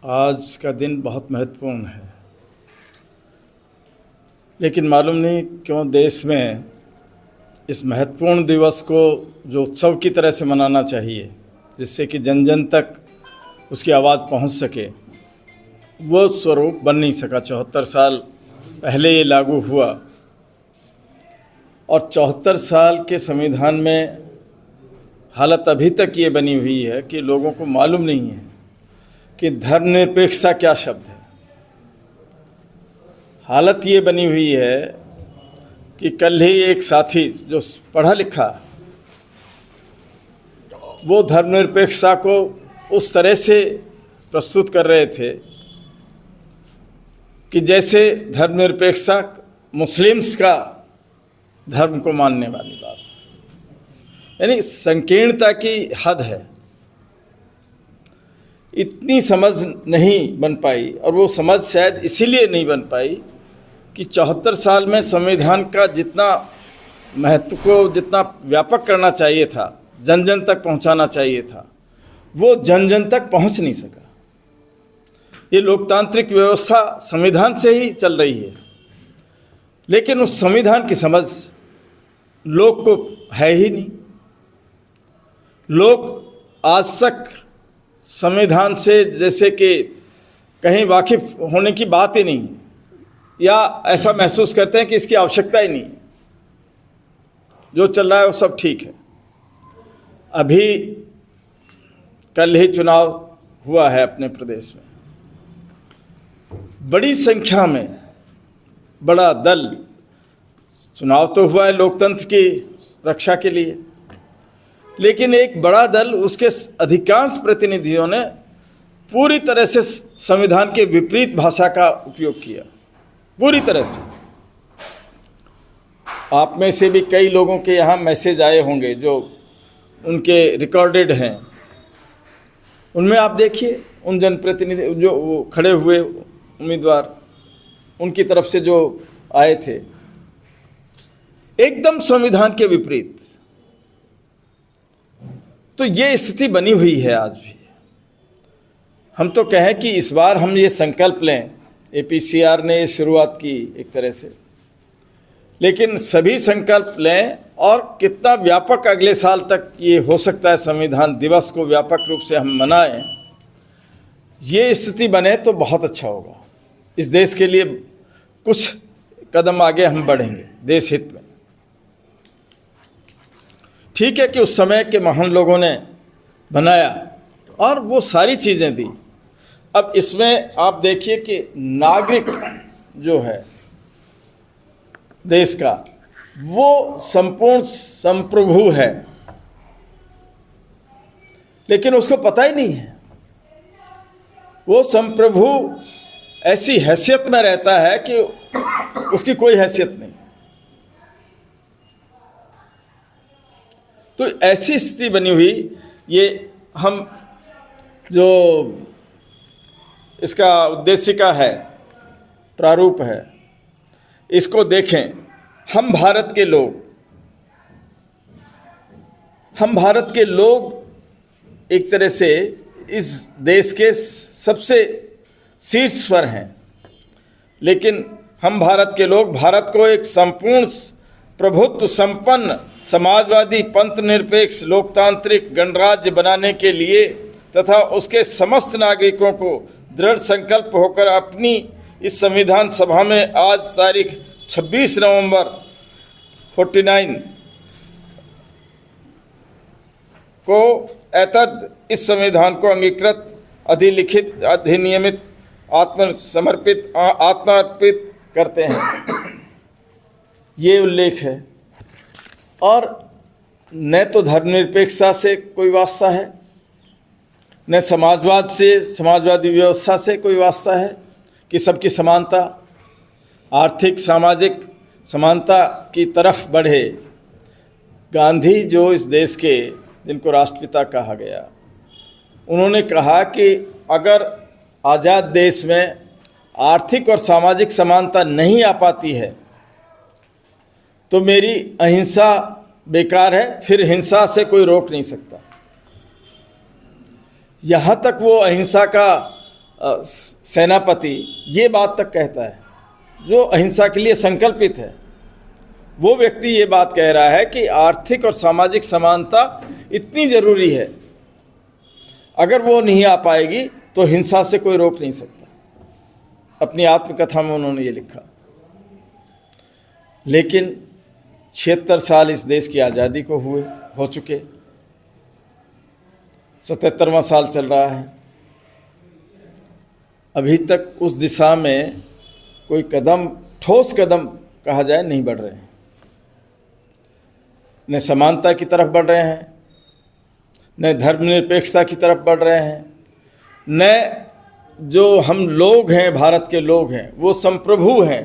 आज का दिन बहुत महत्वपूर्ण है, लेकिन मालूम नहीं क्यों देश में इस महत्वपूर्ण दिवस को जो उत्सव की तरह से मनाना चाहिए, जिससे कि जन जन तक उसकी आवाज़ पहुंच सके, वो स्वरूप बन नहीं सका। 74 साल पहले ये लागू हुआ और 74 साल के संविधान में हालत अभी तक ये बनी हुई है कि लोगों को मालूम नहीं है कि धर्मनिरपेक्षता क्या शब्द है। हालत ये बनी हुई है कि कल ही एक साथी जो पढ़ा लिखा, वो धर्मनिरपेक्षता को उस तरह से प्रस्तुत कर रहे थे कि जैसे धर्मनिरपेक्षता मुस्लिम्स का धर्म को मानने वाली बात, यानी संकीर्णता की हद है। इतनी समझ नहीं बन पाई, और वो समझ शायद इसीलिए नहीं बन पाई कि 74 साल में संविधान का जितना महत्व को जितना व्यापक करना चाहिए था, जन जन तक पहुंचाना चाहिए था, वो जन जन तक पहुंच नहीं सका। ये लोकतांत्रिक व्यवस्था संविधान से ही चल रही है, लेकिन उस संविधान की समझ लोग को है ही नहीं। लोग आज तक संविधान से जैसे कि कहीं वाकिफ होने की बात ही नहीं, या ऐसा महसूस करते हैं कि इसकी आवश्यकता ही नहीं है, जो चल रहा है वो सब ठीक है। अभी कल ही चुनाव हुआ है अपने प्रदेश में, बड़ी संख्या में बड़ा दल, चुनाव तो हुआ है लोकतंत्र की रक्षा के लिए, लेकिन एक बड़ा दल, उसके अधिकांश प्रतिनिधियों ने पूरी तरह से संविधान के विपरीत भाषा का उपयोग किया, पूरी तरह से। आप में से भी कई लोगों के यहाँ मैसेज आए होंगे जो उनके रिकॉर्डेड हैं, उनमें आप देखिए उन जनप्रतिनिधि जो वो खड़े हुए उम्मीदवार, उनकी तरफ से जो आए थे, एकदम संविधान के विपरीत। तो ये स्थिति बनी हुई है आज भी। हम तो कहें कि इस बार हम ये संकल्प लें, APCR ने ये शुरुआत की एक तरह से, लेकिन सभी संकल्प लें और कितना व्यापक अगले साल तक ये हो सकता है संविधान दिवस को व्यापक रूप से हम मनाएं, ये स्थिति बने तो बहुत अच्छा होगा। इस देश के लिए कुछ कदम आगे हम बढ़ेंगे देश हित में। ठीक है कि उस समय के महान लोगों ने बनाया और वो सारी चीज़ें दी। अब इसमें आप देखिए कि नागरिक जो है देश का, वो संपूर्ण संप्रभु है, लेकिन उसको पता ही नहीं है। वो संप्रभु ऐसी हैसियत में रहता है कि उसकी कोई हैसियत नहीं। तो ऐसी स्थिति बनी हुई, ये हम जो इसका उद्देशिका है, प्रारूप है, इसको देखें। हम भारत के लोग एक तरह से इस देश के सबसे शीर्ष पर हैं, लेकिन हम भारत के लोग भारत को एक संपूर्ण प्रभुत्व संपन्न समाजवादी पंथ निरपेक्ष लोकतांत्रिक गणराज्य बनाने के लिए तथा उसके समस्त नागरिकों को दृढ़ संकल्प होकर अपनी इस संविधान सभा में आज तारीख 26 नवंबर 49 को एतद इस संविधान को अंगीकृत अधिलिखित अधिनियमित आत्मार्पित करते हैं। ये उल्लेख है। और न तो धर्मनिरपेक्षता से कोई वास्ता है, न समाजवाद से, समाजवादी व्यवस्था से कोई वास्ता है कि सबकी समानता, आर्थिक सामाजिक समानता की तरफ बढ़े। गांधी जो इस देश के, जिनको राष्ट्रपिता कहा गया, उन्होंने कहा कि अगर आज़ाद देश में आर्थिक और सामाजिक समानता नहीं आ पाती है तो मेरी अहिंसा बेकार है, फिर हिंसा से कोई रोक नहीं सकता। यहाँ तक वो अहिंसा का सेनापति ये बात तक कहता है, जो अहिंसा के लिए संकल्पित है, वो व्यक्ति ये बात कह रहा है कि आर्थिक और सामाजिक समानता इतनी जरूरी है, अगर वो नहीं आ पाएगी तो हिंसा से कोई रोक नहीं सकता। अपनी आत्मकथा में उन्होंने ये लिखा। लेकिन 76 साल इस देश की आज़ादी को हो चुके, 77वां साल चल रहा है, अभी तक उस दिशा में कोई कदम, ठोस कदम कहा जाए, नहीं बढ़ रहे हैं। न समानता की तरफ बढ़ रहे हैं, न धर्मनिरपेक्षता की तरफ बढ़ रहे हैं, न जो हम लोग हैं, भारत के लोग हैं, वो संप्रभु हैं,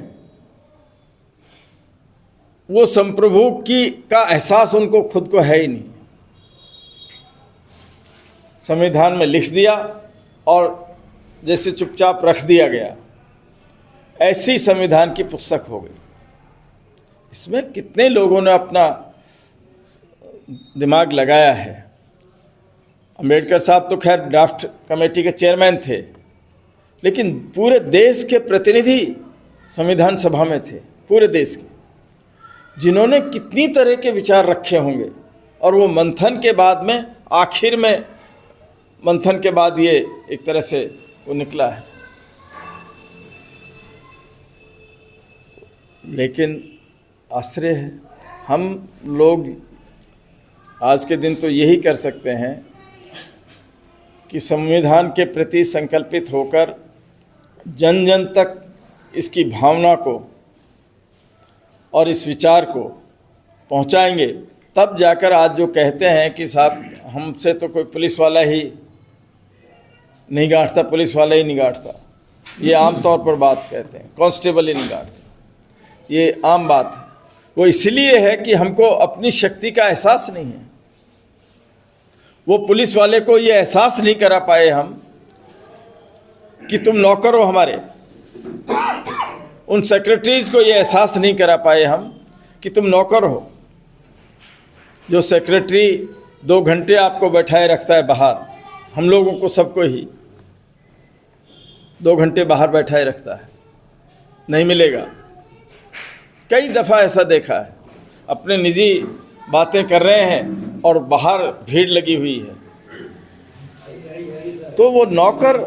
वो संप्रभु का एहसास उनको खुद को है ही नहीं। संविधान में लिख दिया और जैसे चुपचाप रख दिया गया, ऐसी संविधान की पुस्तक हो गई। इसमें कितने लोगों ने अपना दिमाग लगाया है। अंबेडकर साहब तो खैर ड्राफ्ट कमेटी के चेयरमैन थे, लेकिन पूरे देश के प्रतिनिधि संविधान सभा में थे, पूरे देश के, जिन्होंने कितनी तरह के विचार रखे होंगे, और वो मंथन के बाद में, आखिर में मंथन के बाद ये एक तरह से वो निकला है। लेकिन आश्चर्य है, हम लोग आज के दिन तो यही कर सकते हैं कि संविधान के प्रति संकल्पित होकर जन जन तक इसकी भावना को और इस विचार को पहुंचाएंगे, तब जाकर आज जो कहते हैं कि साहब हमसे तो कोई पुलिस वाला ही नहीं गांठता, पुलिस वाला ही नहीं गांठता, ये आम तौर पर बात कहते हैं, कांस्टेबल ही नहीं गांठता, ये आम बात है। वो इसलिए है कि हमको अपनी शक्ति का एहसास नहीं है। वो पुलिस वाले को ये एहसास नहीं करा पाए हम कि तुम नौकर हो हमारे। उन सेक्रेटरीज को ये एहसास नहीं करा पाए हम कि तुम नौकर हो। जो सेक्रेटरी 2 घंटे आपको बैठाए रखता है बाहर, हम लोगों को सबको ही 2 घंटे बाहर बैठाए रखता है, नहीं मिलेगा। कई दफ़ा ऐसा देखा है, अपने निजी बातें कर रहे हैं और बाहर भीड़ लगी हुई है, तो वो नौकर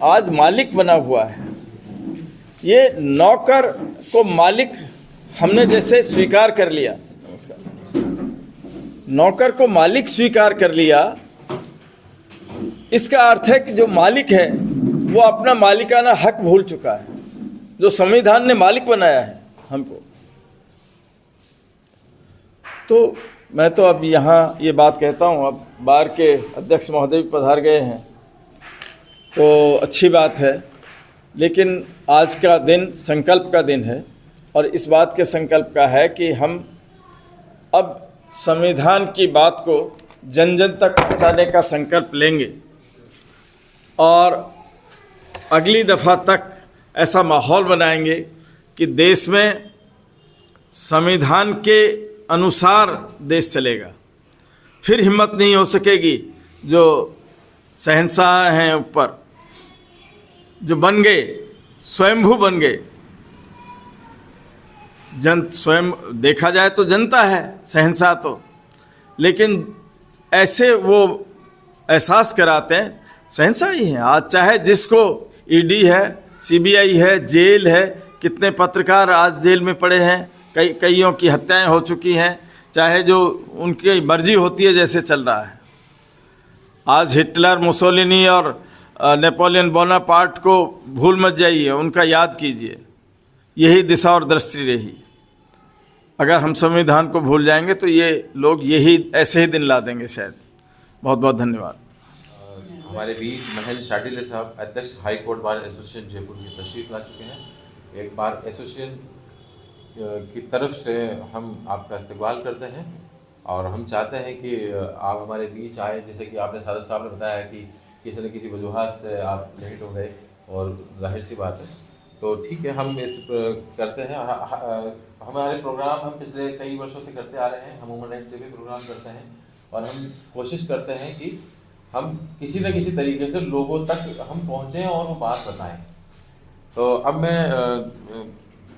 आज मालिक बना हुआ है। ये नौकर को मालिक हमने जैसे स्वीकार कर लिया, नौकर को मालिक स्वीकार कर लिया, इसका अर्थ है कि जो मालिक है वो अपना मालिकाना हक भूल चुका है, जो संविधान ने मालिक बनाया है हमको। तो मैं तो अब यहाँ ये बात कहता हूँ, अब बार के अध्यक्ष महोदय भी पधार गए हैं तो अच्छी बात है, लेकिन आज का दिन संकल्प का दिन है, और इस बात के संकल्प का है कि हम अब संविधान की बात को जन जन तक पहुँचाने का संकल्प लेंगे, और अगली दफ़ा तक ऐसा माहौल बनाएंगे कि देश में संविधान के अनुसार देश चलेगा। फिर हिम्मत नहीं हो सकेगी, जो शहंशाह हैं ऊपर, जो बन गए, स्वयंभू बन गए, जन स्वयं देखा जाए तो जनता है शहंशाह तो, लेकिन ऐसे वो एहसास कराते हैं शहंशाह ही हैं। आज चाहे जिसको ईडी है, सीबीआई है, जेल है, कितने पत्रकार आज जेल में पड़े हैं, कईयों की हत्याएं हो चुकी हैं, चाहे जो उनकी मर्जी होती है जैसे चल रहा है। आज हिटलर, मुसोलिनी और नेपोलियन बोनापार्ट को भूल मत जाइए, उनका याद कीजिए, यही दिशा और दृष्टि रही। अगर हम संविधान को भूल जाएंगे तो ये लोग यही ऐसे ही दिन ला देंगे शायद। बहुत बहुत धन्यवाद। हमारे बीच महेंद्र शाटिले साहब, अध्यक्ष high court bar association Jaipur की तशरीफ ला चुके हैं। एक बार एसोसिएशन की तरफ से हम आपका इस्तकबाल करते हैं, और हम चाहते हैं कि आप हमारे बीच आए। जैसे कि आपने सादत साहब ने बताया कि किसी न किसी वजूहत से आप लेट हो गए, और जाहिर सी बात है, तो ठीक है, हम इस करते हैं। हमारे प्रोग्राम हम पिछले कई वर्षों से करते आ रहे हैं, हम वुमेन राइट डे पे प्रोग्राम करते हैं, और हम कोशिश करते हैं कि हम किसी न किसी तरीके से लोगों तक हम पहुँचें और वो बात बताएं। तो अब मैं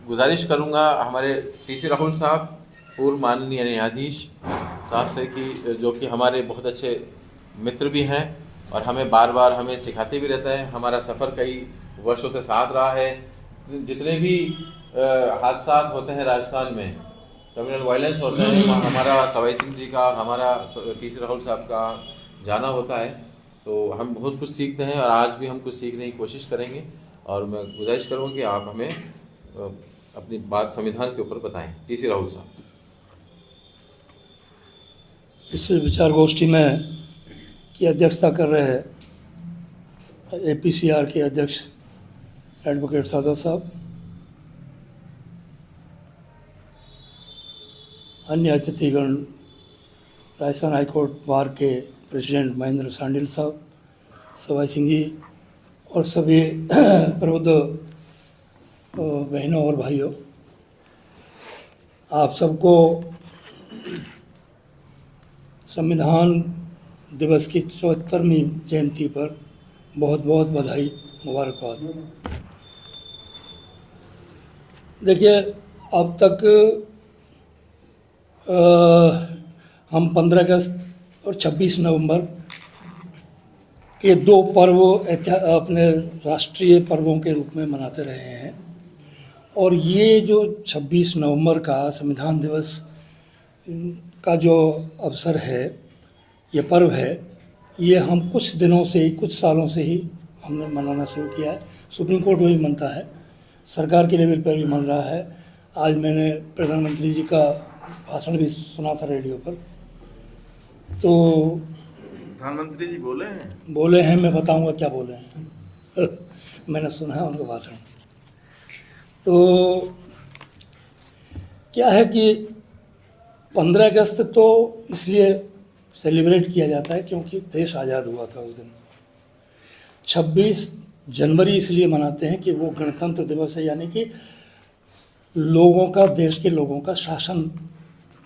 गुजारिश करूँगा हमारे टीसी राहुल साहब, पूर्व माननीय न्यायाधीश साहब से कि जो कि हमारे बहुत अच्छे मित्र भी हैं और हमें बार बार हमें सिखाते भी रहता है। हमारा सफ़र कई वर्षों से साथ रहा है। जितने भी हादसा होते हैं राजस्थान में, कम्युनल वायलेंस होते हैं, वहाँ हमारा सवाई सिंह जी का और हमारा टीसी राहुल साहब का जाना होता है। तो हम बहुत कुछ सीखते हैं और आज भी हम कुछ सीखने की कोशिश करेंगे। और मैं गुजारिश करूँगा कि आप हमें अपनी बात संविधान के ऊपर बताएं। टीसी राहुल साहब। इस विचार गोष्ठी में की अध्यक्षता कर रहे हैं APCR के अध्यक्ष एडवोकेट सादा साहब, अन्य अतिथिगण राजस्थान हाईकोर्ट बार के प्रेसिडेंट महेंद्र सांडिल साहब, सवाई सिंह जी और सभी प्रबुद्ध बहनों और भाइयों, आप सबको संविधान दिवस की 74वीं जयंती पर बहुत बहुत बधाई, मुबारकबाद। देखिए, अब तक हम 15 अगस्त और 26 नवंबर के दो पर्व अपने राष्ट्रीय पर्वों के रूप में मनाते रहे हैं। और ये जो 26 नवंबर का संविधान दिवस का जो अवसर है, ये पर्व है, ये हम कुछ दिनों से ही, कुछ सालों से ही हमने मनाना शुरू किया है। सुप्रीम कोर्ट में भी मनता है, सरकार के लेवल पर भी मन रहा है। आज मैंने प्रधानमंत्री जी का भाषण भी सुना था रेडियो पर। तो प्रधानमंत्री जी बोले हैं, मैं बताऊंगा क्या बोले हैं मैंने सुना है उनका भाषण। तो क्या है कि 15 अगस्त तो इसलिए सेलिब्रेट किया जाता है क्योंकि देश आज़ाद हुआ था उस दिन। 26 जनवरी इसलिए मनाते हैं कि वो गणतंत्र दिवस है, यानी कि लोगों का, देश के लोगों का शासन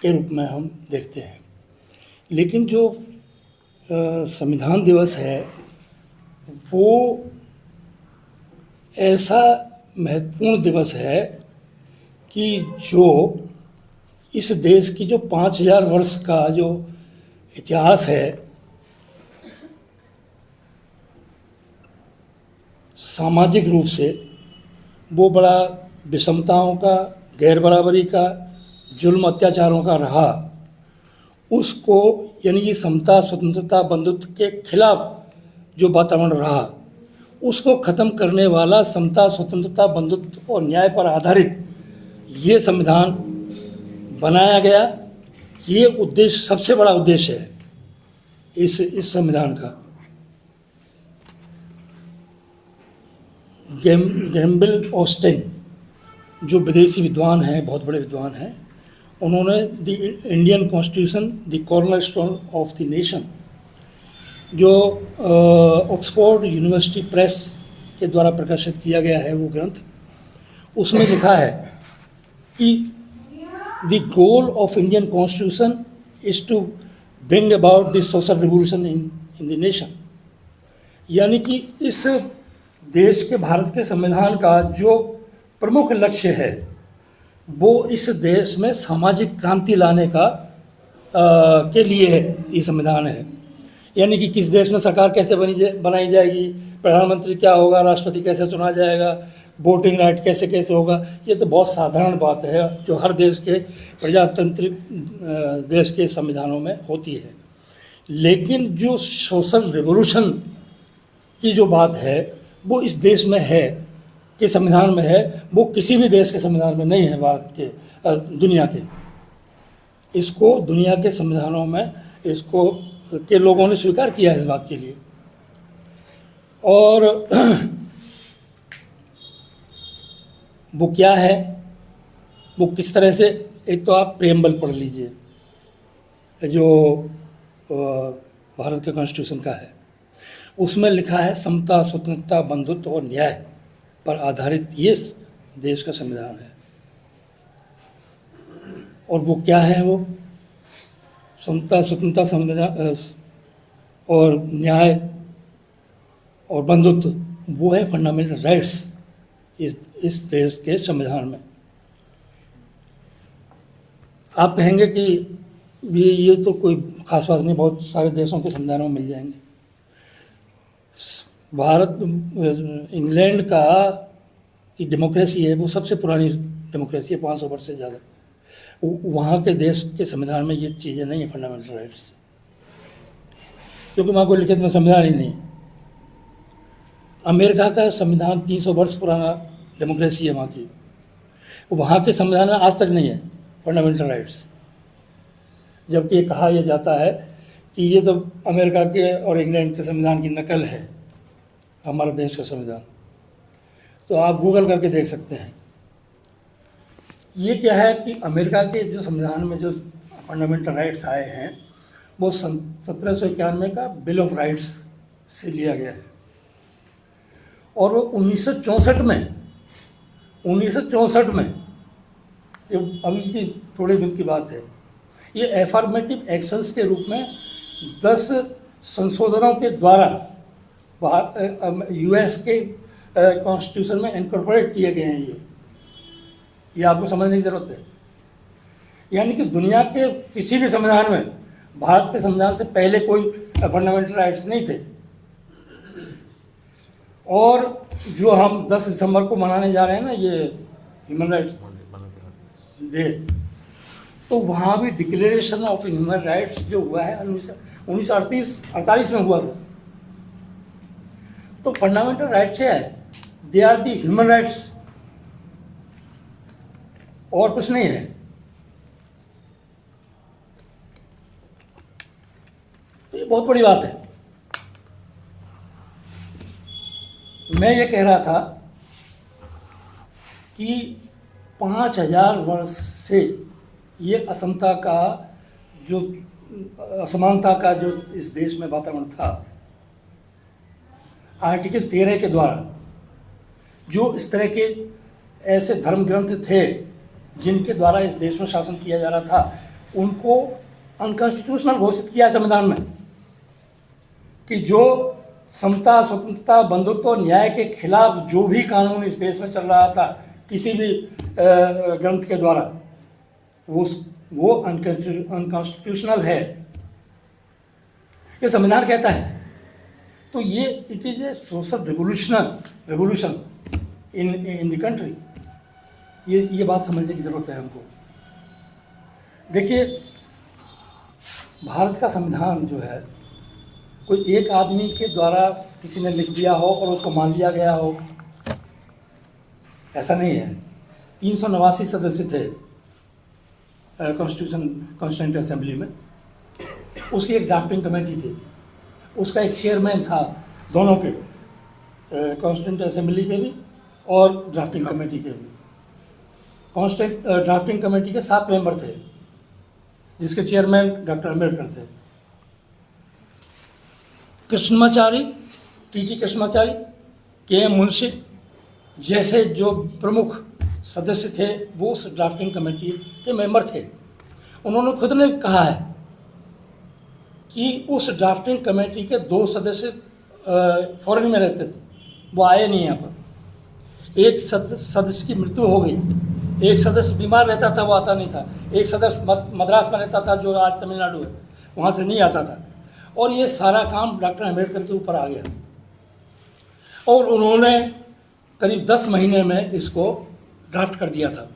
के रूप में हम देखते हैं। लेकिन जो संविधान दिवस है वो ऐसा महत्वपूर्ण दिवस है कि जो इस देश की जो 5000 वर्ष का जो इतिहास है, सामाजिक रूप से वो बड़ा विषमताओं का, गैर बराबरी का, जुल्म अत्याचारों का रहा, उसको यानी कि समता, स्वतंत्रता, बंधुत्व के खिलाफ जो वातावरण रहा, उसको ख़त्म करने वाला समता, स्वतंत्रता, बंधुत्व और न्याय पर आधारित ये संविधान बनाया गया। ये उद्देश्य, सबसे बड़ा उद्देश्य है इस संविधान का। गैम्बिल ऑस्टिन जो विदेशी विद्वान हैं, बहुत बड़े विद्वान हैं, उन्होंने the Indian constitution the cornerstone of the nation, जो ऑक्सफोर्ड यूनिवर्सिटी प्रेस के द्वारा प्रकाशित किया गया है वो ग्रंथ, उसमें लिखा है कि the goal of Indian constitution is to bring about the social revolution in the nation. यानी कि इस देश के, भारत के संविधान का जो प्रमुख लक्ष्य है वो इस देश में सामाजिक क्रांति लाने का के लिए ये संविधान है। यानी कि किस देश में सरकार कैसे बनाई जाएगी, प्रधानमंत्री क्या होगा, राष्ट्रपति कैसे चुना जाएगा, वोटिंग राइट कैसे कैसे होगा, ये तो बहुत साधारण बात है जो हर देश के प्रजातांत्रिक देश के संविधानों में होती है। लेकिन जो सोशल रिवोल्यूशन की जो बात है वो इस देश में है, के संविधान में है, वो किसी भी देश के संविधान में नहीं है, भारत के, दुनिया के। इसको दुनिया के संविधानों में इसको के लोगों ने स्वीकार किया है इस बात के लिए। और वो क्या है, वो किस तरह से, एक तो आप प्रेम्बल पढ़ लीजिए जो भारत के कॉन्स्टिट्यूशन का है, उसमें लिखा है समता, स्वतंत्रता, बंधुत्व और न्याय पर आधारित ये देश का संविधान है। और वो क्या है, वो समता, स्वतंत्रता, और न्याय और बंधुत्व, वो है फंडामेंटल राइट्स इस देश के संविधान में। आप कहेंगे कि ये तो कोई खास बात नहीं, बहुत सारे देशों के संविधानों में मिल जाएंगे। भारत, इंग्लैंड का की डेमोक्रेसी है वो सबसे पुरानी डेमोक्रेसी है, 500 वर्ष से ज़्यादा। वहाँ के देश के संविधान में ये चीज़ें नहीं है, फंडामेंटल राइट्स, क्योंकि वहाँ कोई लिखित में संविधान ही नहीं है। अमेरिका का संविधान 300 वर्ष पुराना डेमोक्रेसी है वहाँ की, वहाँ के संविधान में आज तक नहीं है फंडामेंटल राइट्स। जबकि ये कहा यह जाता है कि ये तो अमेरिका के और इंग्लैंड के संविधान की नकल है हमारे देश का संविधान। तो आप गूगल करके देख सकते हैं। ये क्या है कि अमेरिका के जो संविधान में जो फंडामेंटल राइट्स आए हैं वो 1791 का बिल ऑफ राइट्स से लिया गया है, और वो 1964 में ये अभी की थोड़े दिन की बात है, ये एफर्मेटिव एक्शंस के रूप में 10 संशोधनों के द्वारा यूएस के कॉन्स्टिट्यूशन में इनकॉर्पोरेट किए गए हैं। ये आपको समझने की ज़रूरत है। यानी कि दुनिया के किसी भी संविधान में भारत के संविधान से पहले कोई फंडामेंटल राइट्स नहीं थे। और जो हम 10 दिसंबर को मनाने जा रहे हैं ना, ये ह्यूमन राइट्स डे, तो वहाँ भी डिक्लेरेशन ऑफ ह्यूमन राइट्स जो हुआ है 1948 में हुआ था। तो फंडामेंटल राइट्स है, they are the human rights, और कुछ नहीं है। तो ये बहुत बड़ी बात है। मैं ये कह रहा था कि 5000 वर्ष से ये असमता का जो असमानता का जो इस देश में वातावरण था, आर्टिकल 13 के द्वारा जो इस तरह के ऐसे धर्म ग्रंथ थे जिनके द्वारा इस देश में शासन किया जा रहा था, उनको अनकॉन्स्टिट्यूशनल घोषित किया संविधान में, कि जो समता, स्वतंत्रता, बंधुत्व और न्याय के खिलाफ जो भी कानून इस देश में चल रहा था किसी भी ग्रंथ के द्वारा, वो अनकॉन्स्टिट्यूशनल है, ये संविधान कहता है। तो ये it is a social revolution in the country. ये बात समझने की ज़रूरत है हमको। देखिए, भारत का संविधान जो है कोई एक आदमी के द्वारा किसी ने लिख दिया हो और उसको मान लिया गया हो, ऐसा नहीं है। 389 सदस्य थे कॉन्स्टिट्यूंट असेंबली में, उसकी एक ड्राफ्टिंग कमेटी थी, उसका एक चेयरमैन था, दोनों के, कॉन्स्टिट्यूंट असेंबली के भी और ड्राफ्टिंग कमेटी के भी। ड्राफ्टिंग कमेटी के 7 मेंबर थे, जिसके चेयरमैन डॉक्टर अम्बेडकर थे। कृष्णमाचारी, टी कृष्णमाचारी, के मुंशी जैसे जो प्रमुख सदस्य थे वो उस ड्राफ्टिंग कमेटी के मेंबर थे। उन्होंने खुद ने कहा है कि उस ड्राफ्टिंग कमेटी के 2 सदस्य फॉरेन में रहते थे, वो आए नहीं यहाँ पर। एक सदस्य की मृत्यु हो गई, एक सदस्य बीमार रहता था, वो आता नहीं था। एक सदस्य मद्रास में रहता था, जो आज तमिलनाडु है, वहाँ से नहीं आता था। और ये सारा काम डॉक्टर अम्बेडकर के ऊपर आ गया, और उन्होंने करीब 10 महीने में इसको ड्राफ्ट कर दिया था।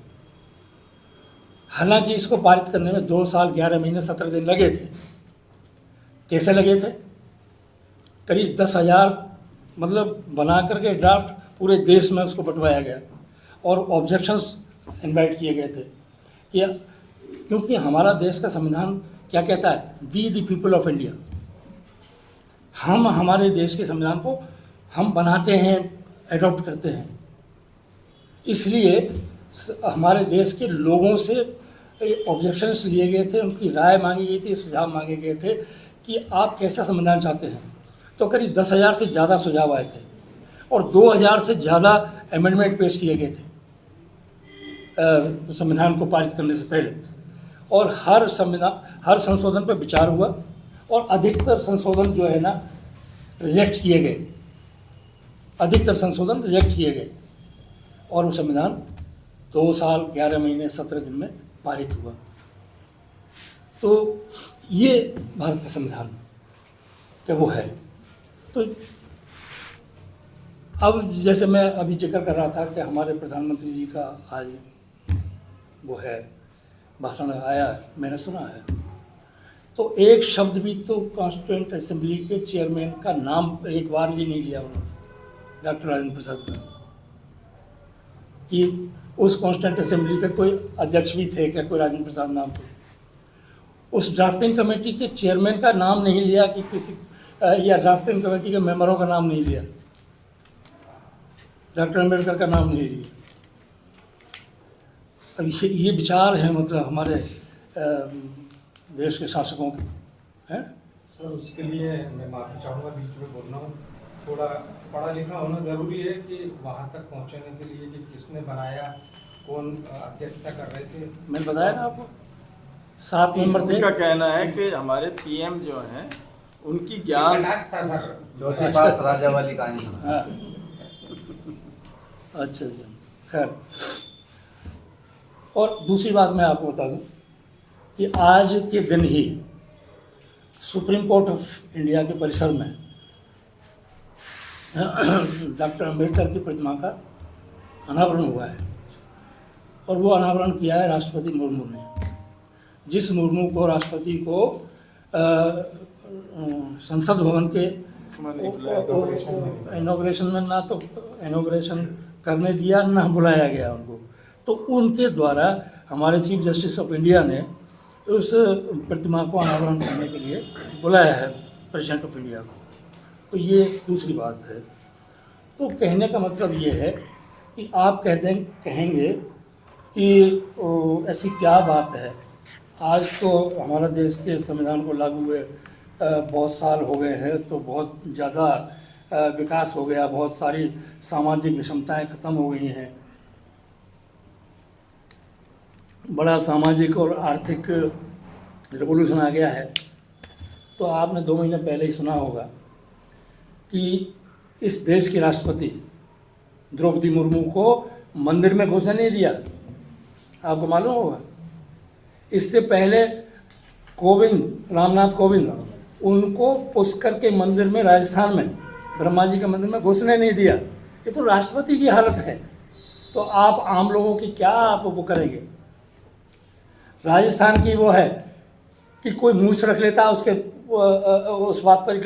हालांकि इसको पारित करने में 2 साल 11 महीने 17 दिन लगे थे। कैसे लगे थे? करीब 10,000 मतलब बना करके ड्राफ्ट पूरे देश में उसको बंटवाया गया, और ऑब्जेक्शंस इनवाइट किए गए थे कि क्योंकि हमारा देश का संविधान क्या कहता है, we the people of India. हम हमारे देश के संविधान को हम बनाते हैं, एडॉप्ट करते हैं, इसलिए हमारे देश के लोगों से ऑब्जेक्शंस लिए गए थे, उनकी राय मांगी गई थी, सुझाव मांगे गए थे कि आप कैसा संविधान चाहते हैं। तो करीब 10,000 से ज़्यादा सुझाव आए थे, और 2,000 से ज़्यादा अमेंडमेंट पेश किए गए थे संविधान को पारित करने से पहले। और हर संशोधन पर विचार हुआ, और अधिकतर संशोधन जो है ना रिजेक्ट किए गए, अधिकतर संशोधन रिजेक्ट किए गए और वो संविधान 2 साल 11 महीने 17 दिन में पारित हुआ। तो ये भारत का संविधान क्या वो है। तो अब जैसे मैं अभी जिक्र कर रहा था कि हमारे प्रधानमंत्री जी का आज वो है भाषण आया, मैंने सुना है, तो एक शब्द भी तो कॉन्स्टिट्यूएंट असेंबली के चेयरमैन का नाम एक बार भी नहीं लिया उन्होंने, डॉक्टर राजेंद्र प्रसाद का, कि उस कॉन्स्टिट्यूएंट असेंबली के कोई अध्यक्ष भी थे क्या, कोई राजेंद्र प्रसाद नाम थे। उस ड्राफ्टिंग कमेटी के चेयरमैन का नाम नहीं लिया कि किसी या ड्राफ्टिंग कमेटी के मेंबरों का नाम नहीं लिया, डॉक्टर अम्बेडकर का नाम नहीं लिया। अब ये विचार है मतलब हमारे देश के शासकों के हैं। सर उसके लिए मैं माफ़ी चाहूँगा, बीच में बोलना हूँ, थोड़ा पढ़ा लिखा होना ज़रूरी है कि वहाँ तक पहुँचने के लिए कि किसने बनाया, कौन अध्यक्षता कर रहे थे। मैंने बताया ना आपको 7 मेंबर थे। उनका कहना है कि हमारे पीएम जो हैं उनकी ज्ञान चौथी पास राजा वाली कहानी। हाँ अच्छा अच्छा, खैर। और दूसरी बात मैं आपको बता दूं कि आज के दिन ही सुप्रीम कोर्ट ऑफ इंडिया के परिसर में डॉक्टर अम्बेडकर की प्रतिमा का अनावरण हुआ है और वो अनावरण किया है राष्ट्रपति मुर्मू ने, जिस मुर्मू को राष्ट्रपति को संसद भवन के इनॉग्रेशन में ना तो इनॉग्रेशन करने दिया ना बुलाया गया उनको। तो उनके द्वारा हमारे चीफ जस्टिस ऑफ इंडिया ने उस प्रतिमा को अनावरण करने के लिए बुलाया है प्रेसिडेंट ऑफ इंडिया को। तो ये दूसरी बात है। तो कहने का मतलब ये है कि आप कहेंगे कि ऐसी क्या बात है, आज तो हमारा देश के संविधान को लागू हुए बहुत साल हो गए हैं, तो बहुत ज़्यादा विकास हो गया, बहुत सारी सामाजिक विषमताएं खत्म हो गई हैं, बड़ा सामाजिक और आर्थिक रिवोल्यूशन आ गया है। तो आपने 2 महीने पहले ही सुना होगा कि इस देश की राष्ट्रपति द्रौपदी मुर्मू को मंदिर में घुसने नहीं दिया, आपको मालूम होगा। इससे पहले रामनाथ कोविंद उनको पुष्कर के मंदिर में, राजस्थान में ब्रह्मा जी के मंदिर में घुसने नहीं दिया। ये तो राष्ट्रपति की हालत है, तो आप आम लोगों की क्या आप वो करेंगे। राजस्थान की वो है कि कोई मूछ रख लेता है, उसके उस बात पर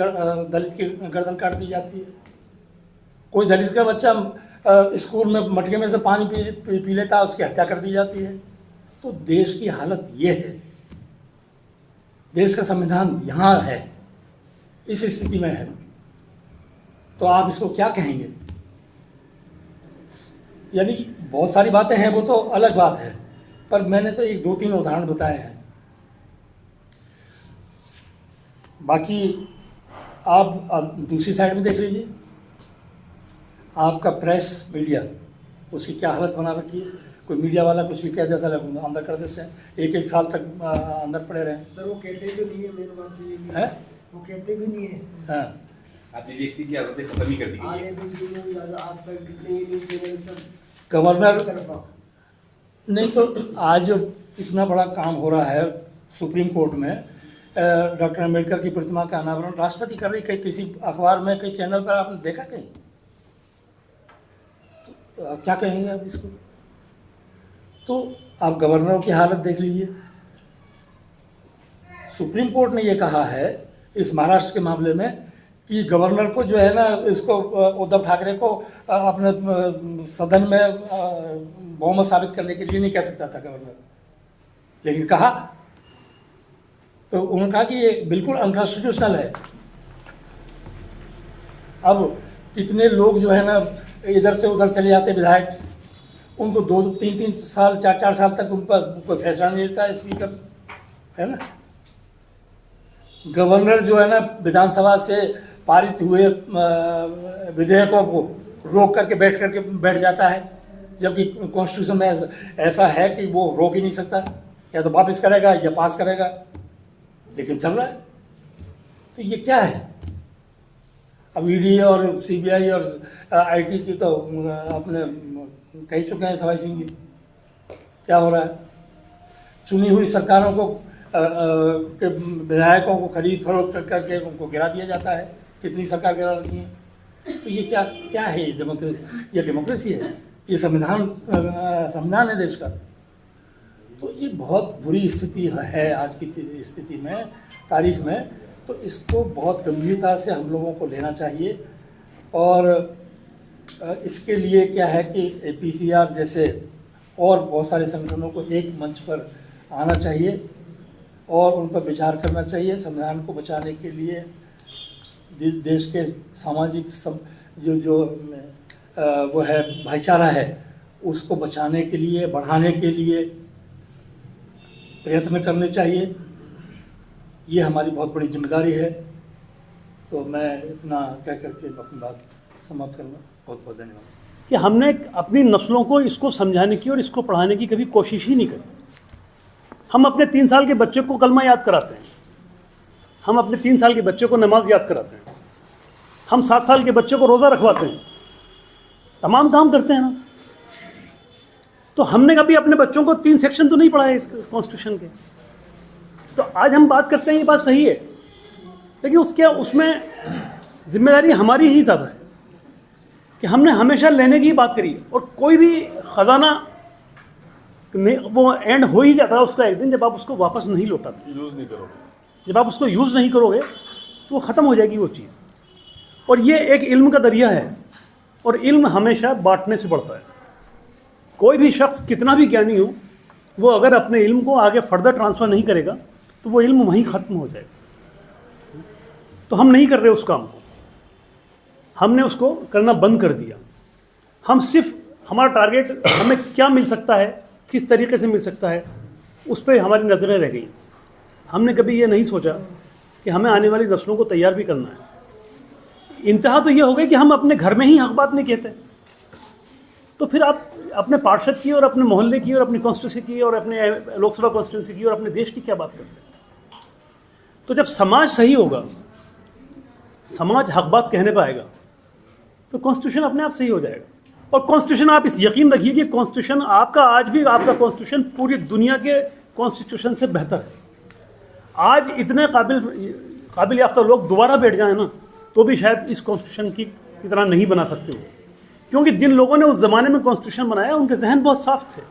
दलित की गर्दन काट दी जाती है। कोई दलित का बच्चा स्कूल में मटके में से पानी पी लेता है, उसकी हत्या कर दी जाती है। तो देश की हालत ये है, देश का संविधान यहाँ है, इस स्थिति में है, तो आप इसको क्या कहेंगे। यानी कि बहुत सारी बातें हैं, वो तो अलग बात है, पर मैंने तो 1-2-3 उदाहरण बताए हैं। बाकी आप दूसरी साइड में देख लीजिए, आपका प्रेस मीडिया, उसकी क्या हालत बना रखी है। कोई मीडिया वाला कुछ भी कह देता है, अंदर कर देते हैं, 1-1 साल तक अंदर पड़े रहे। सर वो कहते भी नहीं है, मेन बात तो ये है, वो कहते भी नहीं है। हाँ, आप ये देखते कि आज़ादी खत्म ही कर दी आज गई है। एबीसी में भी ज़्यादा, आज तक कितने न्यूज़ चैनल सब गवर्नर तरफा। नहीं तो आज जो इतना बड़ा काम हो रहा है सुप्रीम कोर्ट में, डॉक्टर अम्बेडकर की प्रतिमा का अनावरण राष्ट्रपति कर रही, कहीं किसी अखबार में, कहीं चैनल पर आपने देखा कहीं? तो आप क्या कहेंगे आप इसको। तो आप गवर्नरों की हालत देख लीजिए। सुप्रीम कोर्ट ने ये कहा है इस महाराष्ट्र के मामले में कि गवर्नर को जो है ना, इसको उद्धव ठाकरे को अपने सदन में बहुमत साबित करने के लिए नहीं कह सकता था गवर्नर, लेकिन कहा। तो उन्होंने कहा कि ये बिल्कुल अनकॉन्स्टिट्यूशनल है। अब कितने लोग जो है ना इधर से उधर चले जाते विधायक, उनको 2-3 साल 4 साल तक उन पर कोई फैसला नहीं लेता है स्पीकर, है ना। गवर्नर जो है ना विधानसभा से पारित हुए विधेयकों को रोक करके बैठ जाता है, जबकि कॉन्स्टिट्यूशन में ऐसा है कि वो रोक ही नहीं सकता, या तो वापस करेगा या पास करेगा, लेकिन चल रहा है। तो ये क्या है? अब ईडी और सीबीआई और आईटी की तो आपने कह चुके हैं सवाई सिंह जी, क्या हो रहा है? चुनी हुई सरकारों को के विधायकों को खरीद फरोख्त करके उनको गिरा दिया जाता है। कितनी सरकार गिरा रखी है? तो ये क्या है? ये डेमोक्रेसी है? ये संविधान है देश का? तो ये बहुत बुरी स्थिति है आज की स्थिति में, तारीख में। तो इसको बहुत गंभीरता से हम लोगों को लेना चाहिए। और इसके लिए क्या है कि APCR जैसे और बहुत सारे संगठनों को एक मंच पर आना चाहिए और उन पर विचार करना चाहिए। संविधान को बचाने के लिए देश के सामाजिक जो वो है भाईचारा है, उसको बचाने के लिए, बढ़ाने के लिए प्रयत्न करने चाहिए। ये हमारी बहुत बड़ी जिम्मेदारी है। तो मैं इतना कह करके अपनी बात समाप्त करूँगा। बहुत बहुत धन्यवाद। कि हमने अपनी नस्लों को इसको समझाने की और इसको पढ़ाने की कभी कोशिश ही नहीं करी। हम अपने 3 साल के बच्चे को कलमा याद कराते हैं, हम अपने 3 साल के बच्चे को नमाज याद कराते हैं, हम 7 साल के बच्चे को रोज़ा रखवाते हैं, तमाम काम करते हैं ना। तो हमने कभी अपने बच्चों को 3 सेक्शन तो नहीं पढ़ाए इस कॉन्स्टिट्यूशन के। तो आज हम बात करते हैं, ये बात सही है, लेकिन उसमें जिम्मेदारी हमारी ही ज़्यादा है कि हमने हमेशा लेने की बात करी। और कोई भी ख़जाना वो एंड हो ही जाता है उसका एक दिन, जब आप उसको वापस नहीं लौटाते, यूज़ नहीं करोगे। जब आप उसको यूज़ नहीं करोगे तो वो ख़त्म हो जाएगी वो चीज़। और ये एक इल्म का दरिया है, और इल्म हमेशा बांटने से बढ़ता है। कोई भी शख्स कितना भी ज्ञानी हो, वो अगर अपने इल्म को आगे फर्दर ट्रांसफ़र नहीं करेगा तो वो इल्म वहीं ख़त्म हो जाएगा। तो हम नहीं कर रहे उस काम को, हमने उसको करना बंद कर दिया। हम सिर्फ हमारा टारगेट हमें क्या मिल सकता है, किस तरीके से मिल सकता है, उस पर हमारी नज़रें रह गई। हमने कभी ये नहीं सोचा कि हमें आने वाली नस्लों को तैयार भी करना है। इंतहा तो ये हो गई कि हम अपने घर में ही हक बात नहीं कहते, तो फिर आप अपने पार्षद की और अपने मोहल्ले की और अपनी कॉन्स्टिट्यूंसी की और अपने लोकसभा कॉन्स्टिट्यूंसी की और अपने देश की क्या बात करते हैं? तो जब समाज सही होगा, समाज हक बात कहने पाएगा, तो कॉन्स्टिट्यूशन अपने आप सही हो जाएगा। और कॉन्स्टिट्यूशन, आप इस यकीन रखिए कि कॉन्स्टिट्यूशन आपका, आज भी आपका कॉन्स्टिट्यूशन पूरी दुनिया के कॉन्स्टिट्यूशन से बेहतर है। आज इतने काबिल याफ्ता लोग दोबारा बैठ जाएं ना, तो भी शायद इस कॉन्स्टिट्यूशन की तरह नहीं बना सकते हो, क्योंकि जिन लोगों ने उस ज़माने में कॉन्स्टिट्यूशन बनाया उनके जहन बहुत साफ थे।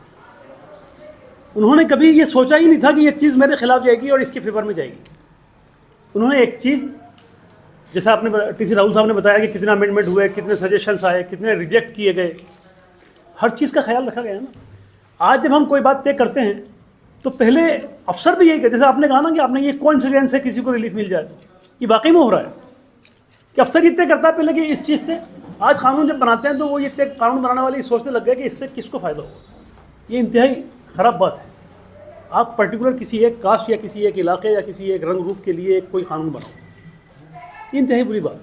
उन्होंने कभी ये सोचा ही नहीं था कि ये चीज़ मेरे खिलाफ जाएगी और इसके फेवर में जाएगी। उन्होंने एक चीज़, जैसा आपने TC राहुल साहब ने बताया कि कितने अमेंडमेंट हुए, कितने सजेशंस आए, कितने रिजेक्ट किए गए, हर चीज़ का ख्याल रखा गया ना। आज जब हम कोई बात तय करते हैं तो पहले अफसर भी यही कहते, जैसे आपने कहा ना कि आपने ये कोइंसिडेंस है किसी को रिलीफ मिल जाए, तो ये वाकई में हो रहा है कि अफसर ये तय करता है पहले कि इस चीज़ से, आज कानून जब बनाते हैं तो वो ये कानून बनाने वाले सोचने लग गए कि इससे किसको फ़ायदा होगा। ये इंतहाई ख़राब बात है। आप पर्टिकुलर किसी एक कास्ट या किसी एक इलाके या किसी एक रंग रूप के लिए कोई कानून बनाओ, ये इंतहाई बुरी बात है।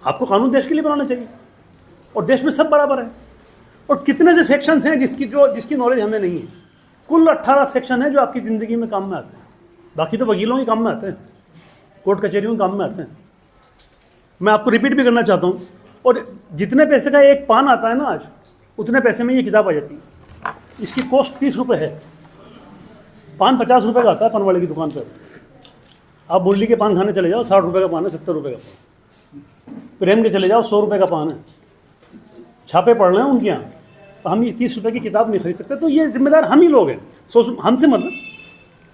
आपको कानून देश के लिए बनाना चाहिए, और देश में सब बराबर है। और कितने से सेक्शंस हैं जिसकी नॉलेज हमें नहीं है। कुल 18 सेक्शन है जो आपकी ज़िंदगी में काम में आते हैं, बाकी तो वकीलों के काम में आते हैं, कोर्ट कचहरियों के काम में आते हैं। मैं आपको रिपीट भी करना चाहता हूँ, और जितने पैसे का एक पान आता है ना आज, उतने पैसे में ये किताब आ जाती है। इसकी कॉस्ट 30 रुपये है। पान 50 रुपये का आता है पान वाले की दुकान पर। आप मुरली के पान खाने चले जाओ, 60 रुपये का पान है, 70 रुपये का पान। प्रेम के चले जाओ, 100 रुपये का पान है। छापे पड़ रहे हैं उनके यहाँ, तो हम ये 30 रुपये की किताब नहीं खरीद सकते। तो ये जिम्मेदार हम ही लोग हैं, हमसे मतलब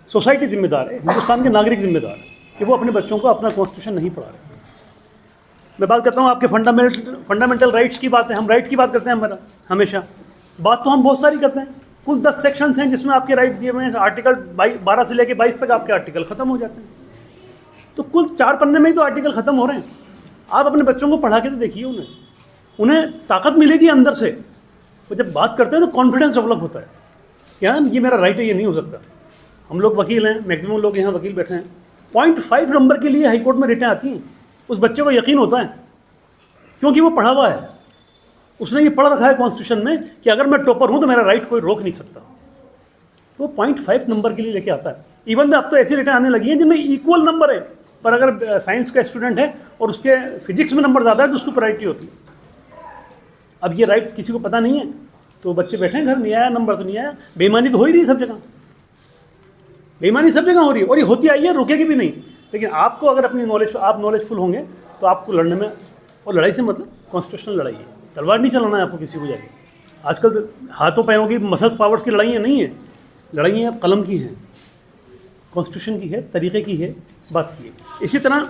सोसाइटी जिम्मेदार है, हिंदुस्तान के नागरिक जिम्मेदार है कि वो अपने बच्चों को अपना कॉन्स्टिट्यूशन नहीं पढ़ा रहे। मैं बात करता हूँ आपके फंडामेंटल राइट्स की बात है, हम राइट की बात करते हैं हमेशा। बात तो हम बहुत सारी करते हैं। कुल 10 सेक्शंस हैं जिसमें आपके राइट दिए हुए हैं। आर्टिकल 12 से लेकर 22 तक आपके आर्टिकल ख़त्म हो जाते हैं। तो कुल 4 पन्ने में ही तो आर्टिकल ख़त्म हो रहे हैं। आप अपने बच्चों को पढ़ा के तो देखिए, उन्हें ताकत मिलेगी अंदर से। वो जब बात करते हैं तो कॉन्फिडेंस डेवलप होता है कि हाँ ये मेरा राइट है, ये नहीं हो सकता। हम लोग वकील हैं, मैक्सिमम लोग यहाँ वकील बैठे हैं। 0.5 नंबर के लिए हाईकोर्ट में रिटें आती हैं, उस बच्चे को यकीन होता है क्योंकि वो पढ़ा हुआ है। उसने ये पढ़ रखा है कॉन्स्टिट्यूशन में कि अगर मैं टॉपर हूँ तो मेरा राइट कोई रोक नहीं सकता। तो 0.5 नंबर के लिए लेके आता है। इवन अब तो ऐसी रिटें आने लगी हैं जिनमें इक्वल नंबर है, पर अगर साइंस का स्टूडेंट है और उसके फिजिक्स में नंबर ज़्यादा है तो उसको प्रायोरिटी होती है। अब ये राइट किसी को पता नहीं है तो बच्चे बैठे हैं घर, नहीं आया नंबर तो नहीं आया। बेईमानी तो हो ही रही सब जगह, बेईमानी सब जगह हो रही है और ये होती आई है, रुकेगी भी नहीं। लेकिन आपको अगर अपनी आप नॉलेजफुल होंगे तो आपको लड़ने में, और लड़ाई से मतलब कॉन्स्टिट्यूशनल लड़ाई है, तलवार नहीं चलाना है आपको किसी को जाके। आजकल तो हाथों पैरों की मसल्स पावर्स की लड़ाइयाँ नहीं है, लड़ाइयाँ कलम की हैं, कॉन्स्टिट्यूशन की है, तरीक़े की है, बात की है। इसी तरह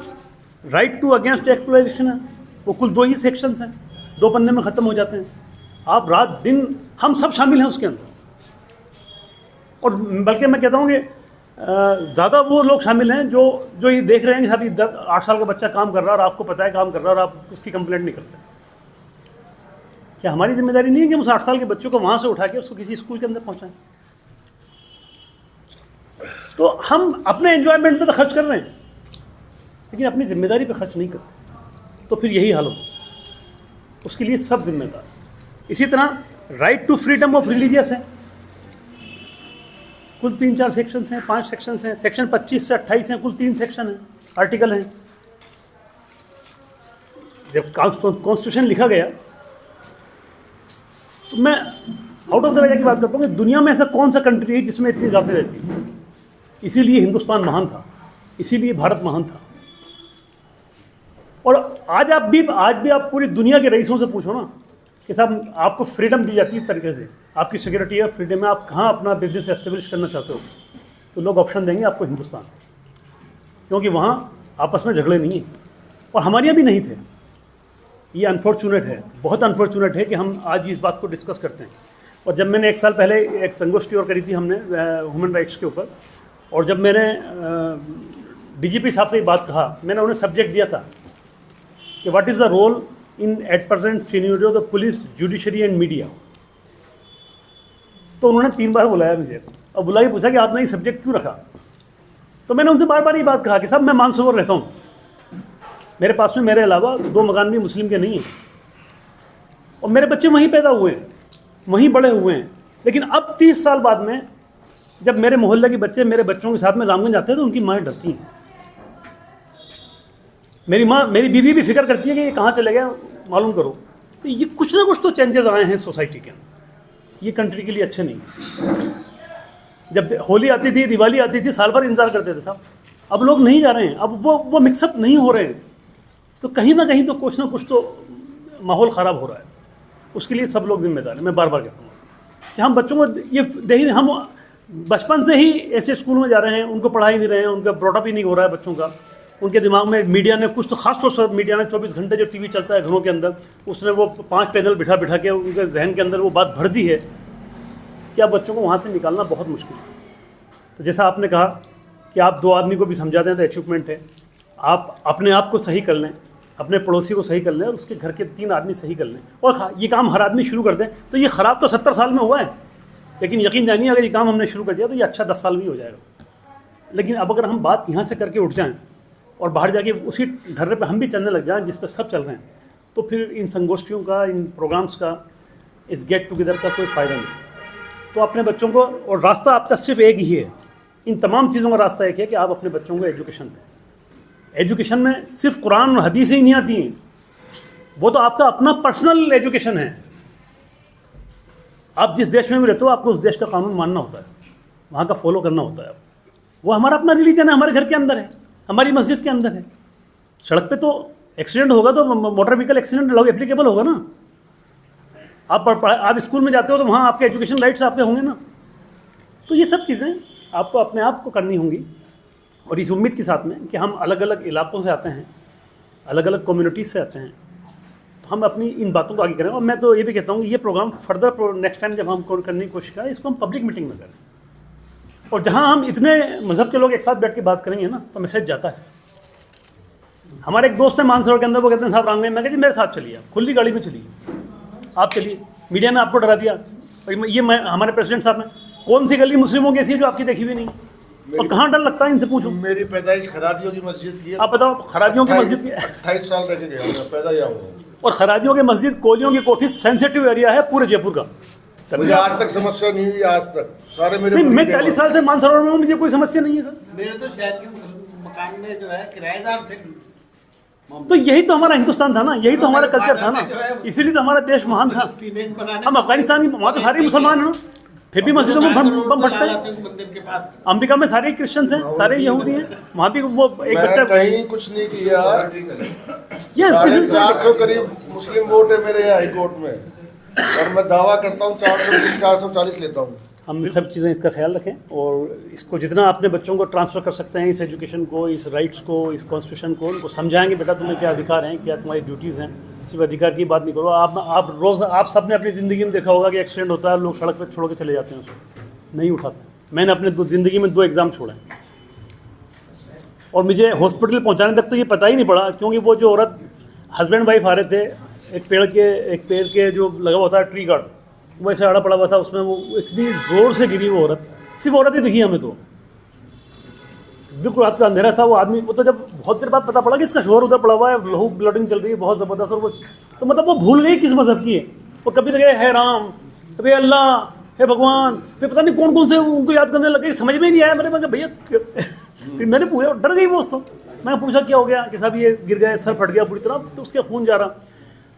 राइट टू अगेंस्ट एक्सप्लॉयटेशन है, वो कुल 2 ही सेक्शंस हैं, 2 पन्ने में ख़त्म हो जाते हैं। आप रात दिन हम सब शामिल हैं उसके अंदर, और बल्कि मैं कहता हूँ कि ज़्यादा वो लोग शामिल हैं जो ये देख रहे हैं कि साहब 8 साल का बच्चा काम कर रहा है और आपको पता है काम कर रहा है और आप उसकी कंप्लेंट नहीं करते। क्या हमारी जिम्मेदारी नहीं है कि हम उस 8 साल के बच्चों को वहाँ से उठा के उसको किसी स्कूल के अंदर पहुँचाएं? तो हम अपने एंजॉयमेंट पे तो खर्च कर रहे हैं लेकिन अपनी जिम्मेदारी पे खर्च नहीं करते, तो फिर यही हाल होगा। उसके लिए सब जिम्मेदार। इसी तरह right to freedom of religious है, कुल 3-4 सेक्शंस हैं, 5 सेक्शंस हैं। सेक्शन 25 से 28 हैं, कुल 3 सेक्शन हैं, आर्टिकल हैं। जब कॉन्स्टिट्यूशन लिखा गया तो मैं आउट ऑफ द वे की बात करता हूँ कि दुनिया में ऐसा कौन सा कंट्री है जिसमें इतनी ज़्यादा रहती है। इसीलिए हिंदुस्तान महान था, इसीलिए भारत महान था। और आज भी आप पूरी दुनिया के रईसों से पूछो ना कि साहब आपको फ्रीडम दी जाती है तरीके से, आपकी सिक्योरिटी है, फ्रीडम है, आप कहाँ अपना बिजनेस एस्टेब्लिश करना चाहते हो, तो लोग ऑप्शन देंगे आपको हिंदुस्तान, क्योंकि वहाँ आपस में झगड़े नहीं हैं और हमारे यहाँ भी नहीं थे। ये अनफॉर्चुनेट है, बहुत अनफॉर्चुनेट है कि हम आज इस बात को डिस्कस करते हैं। और जब मैंने 1 साल पहले एक संगोष्ठी और करी थी हमने ह्यूमन राइट्स के ऊपर, और जब मैंने डीजीपी साहब से ये बात कहा, मैंने उन्हें सब्जेक्ट दिया था कि what is the role in at present scenario the police, judiciary and media. तो उन्होंने 3 बार बुलाया मुझे और बुला के पूछा कि आपने ये सब्जेक्ट क्यों रखा। तो मैंने उनसे बार बार ये बात कहा कि साहब मैं मानसरोवर रहता हूँ, मेरे पास में मेरे अलावा 2 मकान भी मुस्लिम के नहीं हैं और मेरे बच्चे वहीं पैदा हुए हैं, वहीं बड़े हुए हैं। लेकिन अब 30 साल बाद में जब मेरे मोहल्ले के बच्चे मेरे बच्चों के साथ में रामगंज आते हैं तो उनकी माएँ डरती हैं। मेरी बीवी भी फिक्र करती है कि ये कहाँ चले गए, मालूम करो। तो ये कुछ ना कुछ तो चेंजेस आए हैं सोसाइटी के अंदर, ये कंट्री के लिए अच्छे नहीं है। जब होली आती थी, दिवाली आती थी, साल भर इंतजार करते थे साहब, अब लोग नहीं जा रहे हैं, अब वो मिक्सअप नहीं हो रहे हैं। तो कहीं ना कहीं तो कुछ ना कुछ तो माहौल ख़राब हो रहा है, उसके लिए सब लोग जिम्मेदार हैं। मैं बार बार कहता हूँ कि हम बच्चों को ये देखिए, हम बचपन से ही ऐसे स्कूल में जा रहे हैं, उनको पढ़ा ही नहीं रहे हैं, उनका ब्रॉटअप ही नहीं हो रहा है बच्चों का। उनके दिमाग में मीडिया ने कुछ तो खास तौर से मीडिया ने 24 घंटे जो टीवी चलता है घरों के अंदर, उसने वो 5 पैनल बिठा के उनके जहन के अंदर वो बात भर दी है कि अब बच्चों को वहाँ से निकालना बहुत मुश्किल है। तो जैसा आपने कहा कि आप 2 आदमी को भी समझा दें तो अचीवमेंट है, आप अपने आप को सही कर लें, अपने पड़ोसी को सही कर लें और उसके घर के 3 आदमी सही कर लें, और ये काम हर आदमी शुरू कर दें। तो ये ख़राब तो 70 साल में हुआ है, लेकिन यकीन जानिए अगर ये काम हमने शुरू कर दिया तो ये अच्छा 10 साल में ही हो जाएगा। लेकिन अब अगर हम बात यहाँ से करके उठ जाएँ और बाहर जाके उसी ढर्रे पे हम भी चलने लग जाएं जिस पे सब चल रहे हैं, तो फिर इन संगोष्ठियों का, इन प्रोग्राम्स का, इस गेट टुगेदर का कोई फ़ायदा नहीं। तो अपने बच्चों को, और रास्ता आपका सिर्फ एक ही है, इन तमाम चीज़ों का रास्ता एक है कि आप अपने बच्चों को एजुकेशन दें। एजुकेशन में सिर्फ कुरान और हदीसें ही नहीं आती हैं, वो तो आपका अपना पर्सनल एजुकेशन है। आप जिस देश में भी रहते हो आपको उस देश का कानून मानना होता है, वहाँ का फॉलो करना होता है। वो हमारा अपना रिलीजन है, हमारे घर के अंदर है, हमारी मस्जिद के अंदर है। सड़क पे तो एक्सीडेंट होगा तो motor vehicle accident law applicable होगा ना। आप स्कूल में जाते हो तो वहाँ आपके एजुकेशन राइट्स आपके होंगे ना। तो ये सब चीज़ें आपको अपने आप को करनी होंगी, और इस उम्मीद के साथ में कि हम अलग अलग इलाकों से आते हैं, अलग अलग कम्युनिटीज़ से आते हैं, तो हम अपनी इन बातों को आगे करें। और मैं तो ये भी कहता हूँ कि ये प्रोग्राम फर्दर नेक्स्ट टाइम जब हम करने की कोशिश करें, इसको हम पब्लिक मीटिंग में करें, और जहाँ हम इतने मज़हब के लोग एक साथ बैठ के बात करेंगे ना तो मैसेज जाता है। हमारे एक दोस्त है मानसरोवर के अंदर, वो कहते हैं साहब रामगंज, मैं कहती मेरे साथ चलिए, आप खुली गाड़ी में चलिए, आप चलिए। मीडिया ने आपको डरा दिया, ये मैं हमारे प्रेसिडेंट साहब ने, कौन सी गली मुस्लिमों की ऐसी है जो आपकी देखी हुई नहीं, और कहाँ डर लगता है इनसे पूछो। मेरी पैदाइश खरादियों की मस्जिद की है। आप बताओ, खरादियों की मस्जिद की 28 साल रह के गया हूँ, पैदा यहाँ हूँ। और खरादियों की मस्जिद, कोलियों की कोठी सेंसिटिव एरिया है पूरे जयपुर का। मुझे आज तक समस्या नहीं हुई, आज तक सारे मेरे नहीं, मैं 40 साल से मानसरोवर में हूँ, मुझे कोई समस्या नहीं है सर। मेरे तो शायद मकान में जो है किराएदार थे। तो यही तो हमारा हिंदुस्तान था ना, यही तो हमारा कल्चर था ना, इसीलिए तो हमारा देश महान था। हम अफगानिस्तान की वहाँ तो सारे मुसलमान हैं ना, फिर भी मस्जिदों में बम फटते हैं। मंदिर के पास अमेरिका में सारे क्रिश्चियंस हैं, सारे यहूदी हैं, वहाँ भी वो एक मैं बच्चा कहीं कुछ नहीं किया। Yes, this is- 450 करीब मुस्लिम वोट है मेरे हाई कोर्ट में, और मैं दावा करता हूँ 420 440 लेता हूँ। हम सब चीज़ें इसका ख्याल रखें और इसको जितना अपने बच्चों को ट्रांसफ़र कर सकते हैं, इस एजुकेशन को, इस राइट्स को, इस कॉन्स्टिट्यूशन को, उनको समझाएंगे बेटा तुम्हें क्या अधिकार हैं, क्या तुम्हारी ड्यूटीज़ हैं। सिर्फ अधिकार की बात नहीं करो। आप रोज़ आप सब ने अपनी ज़िंदगी में देखा होगा कि एक्सीडेंट होता है, लोग सड़क पर छोड़ के चले जाते हैं, उसको नहीं उठाते। मैंने अपने ज़िंदगी में 2 एग्ज़ाम छोड़े और मुझे हॉस्पिटल पहुँचाने तक तो ये पता ही नहीं पड़ा, क्योंकि वो जो औरत हस्बैंड वाइफ आ रहे थे, एक पेड़ के जो लगा हुआ था ट्री गार्ड, वैसे आड़ा पड़ा हुआ था, उसमें वो इतनी ज़ोर से गिरी वो औरत, सिर्फ औरत ही दिखी हमें तो, बिल्कुल रात का अंधेरा था। वो आदमी, वो तो जब बहुत देर बाद पता पड़ा कि इसका शोर उधर पड़ा हुआ है, लहू ब्लडिंग चल रही है बहुत ज़बरदस्त, और वो तो मतलब वो भूल गई किस मज़हब की है। वो कभी लगे है राम, कभी अल्लाह, है भगवान, फिर पता नहीं कौन कौन से उनको याद करने लगे, समझ में नहीं आया। मैंने कहा भैया मैंने पूछा, डर गई वो तो। मैं पूछा क्या हो गया, कि साहब ये गिर गए, सर फट गया पूरी तरह, तो उसके खून जा रहा।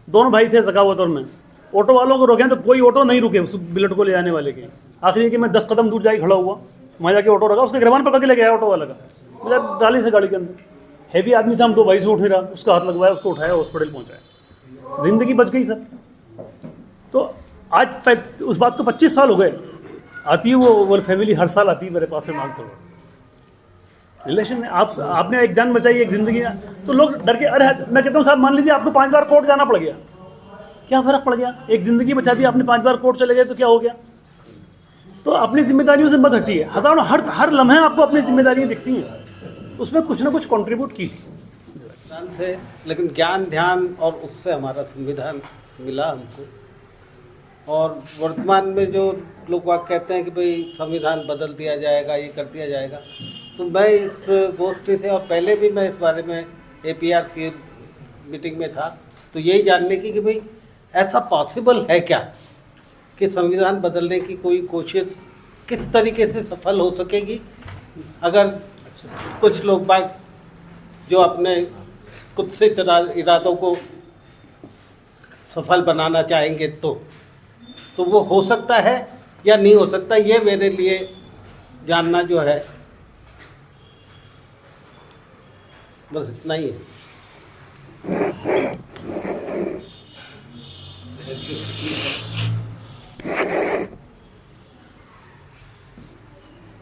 दोनों भाई थे ज़कावत और मैं। ऑटो वालों को रोके तो कोई ऑटो नहीं रुके उस बुलेट को ले जाने वाले के। आखिरी कि मैं 10 कदम दूर जाके खड़ा हुआ, वहाँ जाके ऑटो रखा, उसके गिरबान पकड़ के ले गया ऑटो वाला का, मुझे डाली से गाड़ी के अंदर। हैवी आदमी था, हम 2 भाई से उठ नहीं रहा, उसका हाथ लगवाया, उसको उठाया, हॉस्पिटल पहुँचाया, ज़िंदगी बच गई सर। तो आज उस बात को 25 साल हो गए। आती है वो फैमिली हर साल आती है मेरे पास से मानसरोवर रिलेशन है। आपने एक जान बचाई, एक ज़िंदगी, तो लोग डर के, अरे मैं कहता हूँ साहब मान लीजिए आपको 5 बार कोर्ट जाना पड़ गया, क्या फ़र्क पड़ गया? एक ज़िंदगी बचा दी आपने, 5 बार कोर्ट चले गए तो क्या हो गया? तो अपनी जिम्मेदारियों से मत हटिए। हज़ारों हर लम्हे आपको अपनी जिम्मेदारियाँ दिखती हैं, उसमें कुछ ना कुछ कंट्रीब्यूट कीजिए। से, लेकिन ज्ञान ध्यान और उससे हमारा संविधान मिला हमको। और वर्तमान में जो लोग वाक कहते हैं कि भाई संविधान बदल दिया जाएगा, ये कर दिया जाएगा, तो मैं इस गोष्ठी से, और पहले भी मैं इस बारे में APRC मीटिंग में था, तो यही जानने की कि भाई ऐसा पॉसिबल है क्या कि संविधान बदलने की कोई कोशिश किस तरीके से सफल हो सकेगी, अगर कुछ लोग बाग जो अपने कुत्सित इरादों को सफल बनाना चाहेंगे तो वो हो सकता है या नहीं हो सकता, ये मेरे लिए जानना जो है बस इतना ही है।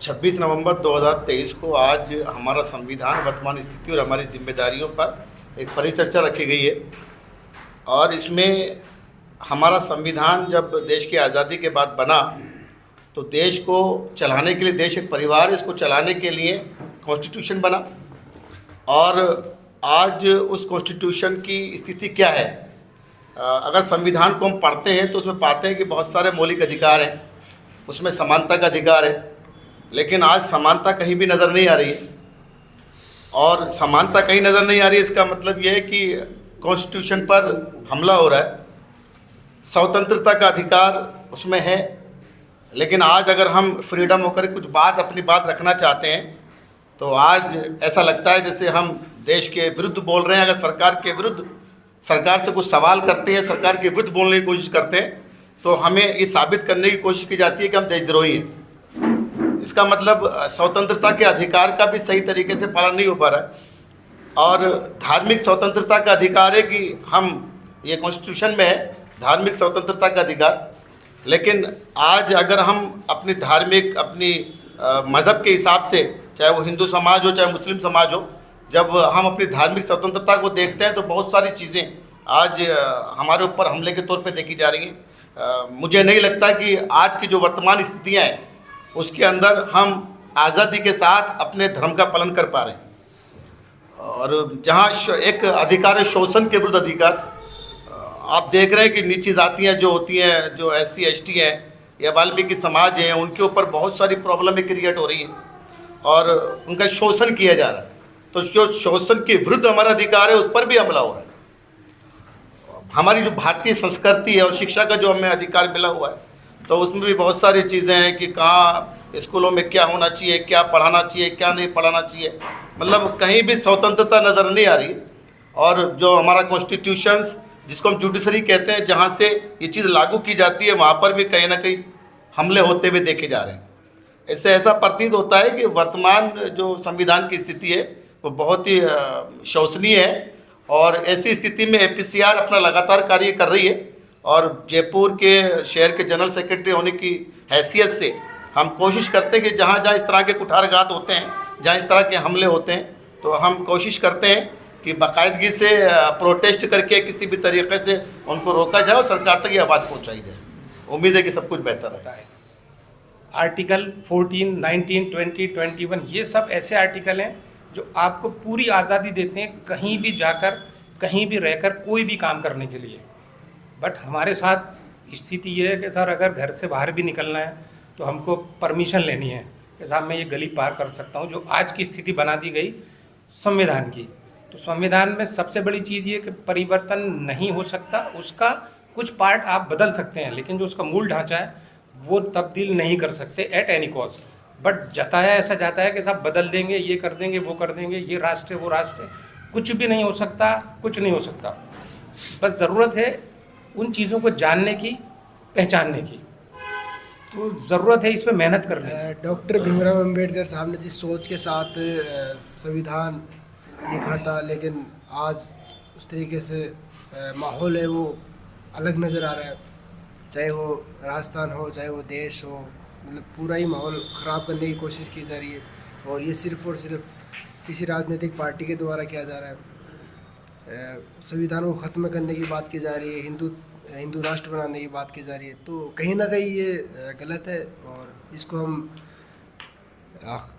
26 नवंबर 2023 को आज हमारा संविधान, वर्तमान स्थिति और हमारी जिम्मेदारियों पर एक परिचर्चा रखी गई है। और इसमें हमारा संविधान जब देश की आज़ादी के बाद बना तो देश को चलाने के लिए, देश एक परिवार है, इसको चलाने के लिए कॉन्स्टिट्यूशन बना। और आज उस कॉन्स्टिट्यूशन की स्थिति क्या है, अगर संविधान को हम पढ़ते हैं तो उसमें पाते हैं कि बहुत सारे मौलिक अधिकार हैं, उसमें समानता का अधिकार है, लेकिन आज समानता कहीं भी नज़र नहीं आ रही है। और समानता कहीं नज़र नहीं आ रही है, इसका मतलब ये है कि कॉन्स्टिट्यूशन पर हमला हो रहा है। स्वतंत्रता का अधिकार उसमें है, लेकिन आज अगर हम फ्रीडम होकर कुछ अपनी बात रखना चाहते हैं तो आज ऐसा लगता है जैसे हम देश के विरुद्ध बोल रहे हैं। अगर सरकार के विरुद्ध, सरकार से कुछ सवाल करते हैं, सरकार के विरुद्ध बोलने की कोशिश करते हैं, तो हमें ये साबित करने की कोशिश की जाती है कि हम देशद्रोही हैं। इसका मतलब स्वतंत्रता के अधिकार का भी सही तरीके से पालन नहीं हो पा रहा है। और धार्मिक स्वतंत्रता का अधिकार है कि हम, ये कॉन्स्टिट्यूशन में है धार्मिक स्वतंत्रता का अधिकार, लेकिन आज अगर हम अपनी धार्मिक, अपनी मज़हब के हिसाब से, चाहे वो हिंदू समाज हो चाहे मुस्लिम समाज हो, जब हम अपनी धार्मिक स्वतंत्रता को देखते हैं तो बहुत सारी चीज़ें आज हमारे ऊपर हमले के तौर पे देखी जा रही हैं। मुझे नहीं लगता कि आज की जो वर्तमान स्थितियाँ हैं उसके अंदर हम आज़ादी के साथ अपने धर्म का पालन कर पा रहे हैं। और जहाँ एक अधिकार है शोषण के विरुद्ध अधिकार, आप देख रहे हैं कि नीची जातियाँ जो होती हैं, जो SC ST हैं या वाल्मीकि समाज हैं, उनके ऊपर बहुत सारी प्रॉब्लम क्रिएट हो रही हैं और उनका शोषण किया जा रहा है। तो जो शोषण के विरुद्ध हमारा अधिकार है उस पर भी हमला हो रहा है। हमारी जो भारतीय संस्कृति है और शिक्षा का जो हमें अधिकार मिला हुआ है, तो उसमें भी बहुत सारी चीज़ें हैं कि कहाँ स्कूलों में क्या होना चाहिए, क्या पढ़ाना चाहिए, क्या नहीं पढ़ाना चाहिए, मतलब कहीं भी स्वतंत्रता नज़र नहीं आ रही। और जो हमारा कॉन्स्टिट्यूशंस जिसको हम जुडिशरी कहते हैं, जहाँ से ये चीज़ लागू की जाती है, वहाँ पर भी कहीं ना कहीं हमले होते हुए देखे जा रहे हैं। इससे ऐसा प्रतीत होता है कि वर्तमान जो संविधान की स्थिति है वो बहुत ही शोचनीय है। और ऐसी स्थिति में APCR अपना लगातार कार्य कर रही है। और जयपुर के शहर के जनरल सेक्रेटरी होने की हैसियत से हम कोशिश करते हैं कि जहाँ जहाँ इस तरह के कुठारघात होते हैं, जहाँ इस तरह के हमले होते हैं, तो हम कोशिश करते हैं कि बाकायदगी से प्रोटेस्ट करके किसी भी तरीके से उनको रोका जाए और सरकार तक ये आवाज़ पहुँचाई जाए। उम्मीद है कि सब कुछ बेहतर है। आर्टिकल 14, 19, 20, 21 ये सब ऐसे आर्टिकल हैं जो आपको पूरी आज़ादी देते हैं कहीं भी जाकर, कहीं भी रहकर कोई भी काम करने के लिए। बट हमारे साथ स्थिति ये है कि सर अगर घर से बाहर भी निकलना है तो हमको परमिशन लेनी है कि साहब मैं ये गली पार कर सकता हूँ। जो आज की स्थिति बना दी गई संविधान की, तो संविधान में सबसे बड़ी चीज़ ये कि परिवर्तन नहीं हो सकता। उसका कुछ पार्ट आप बदल सकते हैं, लेकिन जो उसका मूल ढांचा है वो तब्दील नहीं कर सकते एट एनी कॉस्ट। बट जताया ऐसा जाता है कि साहब बदल देंगे, ये कर देंगे, वो कर देंगे, ये राष्ट्र है, वो राष्ट्र है। कुछ भी नहीं हो सकता, कुछ नहीं हो सकता। बस ज़रूरत है उन चीज़ों को जानने की, पहचानने की। तो ज़रूरत है इस पर मेहनत करने की। डॉक्टर भीमराव अंबेडकर साहब ने जिस सोच के साथ संविधान लिखा था, लेकिन आज उस तरीके से माहौल है वो अलग नज़र आ रहा है। चाहे वो राजस्थान हो, चाहे वो देश हो, मतलब पूरा ही माहौल ख़राब करने की कोशिश की जा रही है। और ये सिर्फ़ और सिर्फ किसी राजनीतिक पार्टी के द्वारा किया जा रहा है। संविधान को ख़त्म करने की बात की जा रही है, हिंदू राष्ट्र बनाने की बात की जा रही है। तो कहीं ना कहीं ये गलत है और इसको हम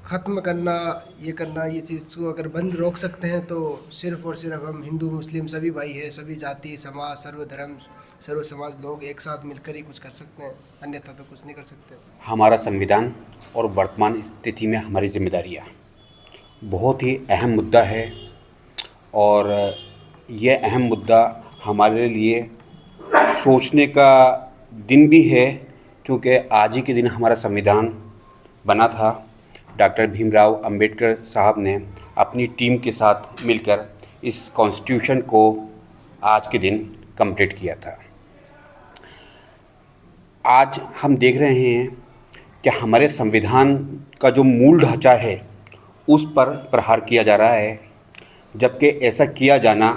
ख़त्म करना, ये चीज़ को अगर बंद रोक सकते हैं तो सिर्फ़ और सिर्फ हम हिंदू मुस्लिम सभी भाई हैं, सभी जाति समाज, सर्वधर्म सर्व समाज लोग एक साथ मिलकर ही कुछ कर सकते हैं, अन्यथा तो कुछ नहीं कर सकते। हमारा संविधान और वर्तमान स्थिति में हमारी जिम्मेदारियाँ बहुत ही अहम मुद्दा है। और यह अहम मुद्दा हमारे लिए सोचने का दिन भी है, क्योंकि आज ही के दिन हमारा संविधान बना था। डॉक्टर भीमराव अंबेडकर साहब ने अपनी टीम के साथ मिलकर इस कॉन्स्टिट्यूशन को आज के दिन कंप्लीट किया था। आज हम देख रहे हैं कि हमारे संविधान का जो मूल ढांचा है उस पर प्रहार किया जा रहा है, जबकि ऐसा किया जाना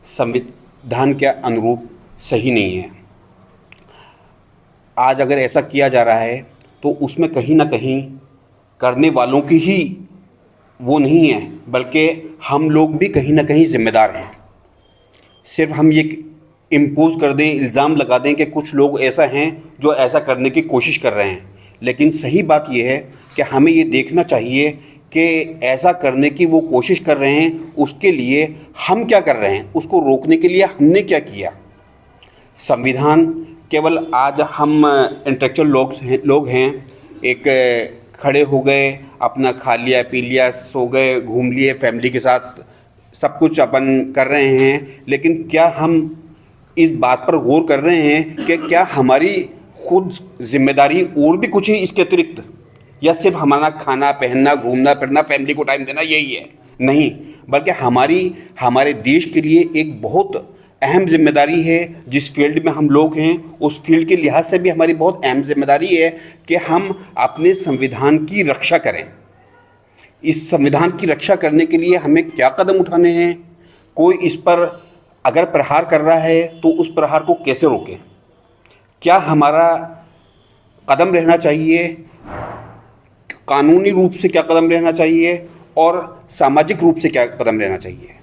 संविधान के अनुरूप सही नहीं है। आज अगर ऐसा किया जा रहा है तो उसमें कहीं ना कहीं करने वालों की ही वो नहीं है, बल्कि हम लोग भी कहीं ना कहीं जिम्मेदार हैं। सिर्फ हम ये इम्पोज कर दें, इल्ज़ाम लगा दें कि कुछ लोग ऐसा हैं जो ऐसा करने की कोशिश कर रहे हैं, लेकिन सही बात यह है कि हमें ये देखना चाहिए कि ऐसा करने की वो कोशिश कर रहे हैं, उसके लिए हम क्या कर रहे हैं, उसको रोकने के लिए हमने क्या किया। संविधान केवल आज हम इंटेलेक्चुअल लोग हैं, एक खड़े हो गए, अपना खा लिया, पी लिया, सो गए, घूम लिए, फैमिली के साथ सब कुछ अपन कर रहे हैं, लेकिन क्या हम इस बात पर गौर कर रहे हैं कि क्या हमारी खुद जिम्मेदारी और भी कुछ है इसके अतिरिक्त, या सिर्फ हमारा खाना पहनना, घूमना फिरना, फैमिली को टाइम देना यही है? नहीं, बल्कि हमारे देश के लिए एक बहुत अहम जिम्मेदारी है। जिस फील्ड में हम लोग हैं उस फील्ड के लिहाज से भी हमारी बहुत अहम जिम्मेदारी है कि हम अपने संविधान की रक्षा करें। इस संविधान की रक्षा करने के लिए हमें क्या कदम उठाने हैं, कोई इस पर अगर प्रहार कर रहा है तो उस प्रहार को कैसे रोकें, क्या हमारा कदम रहना चाहिए, कानूनी रूप से क्या कदम रहना चाहिए और सामाजिक रूप से क्या कदम रहना चाहिए।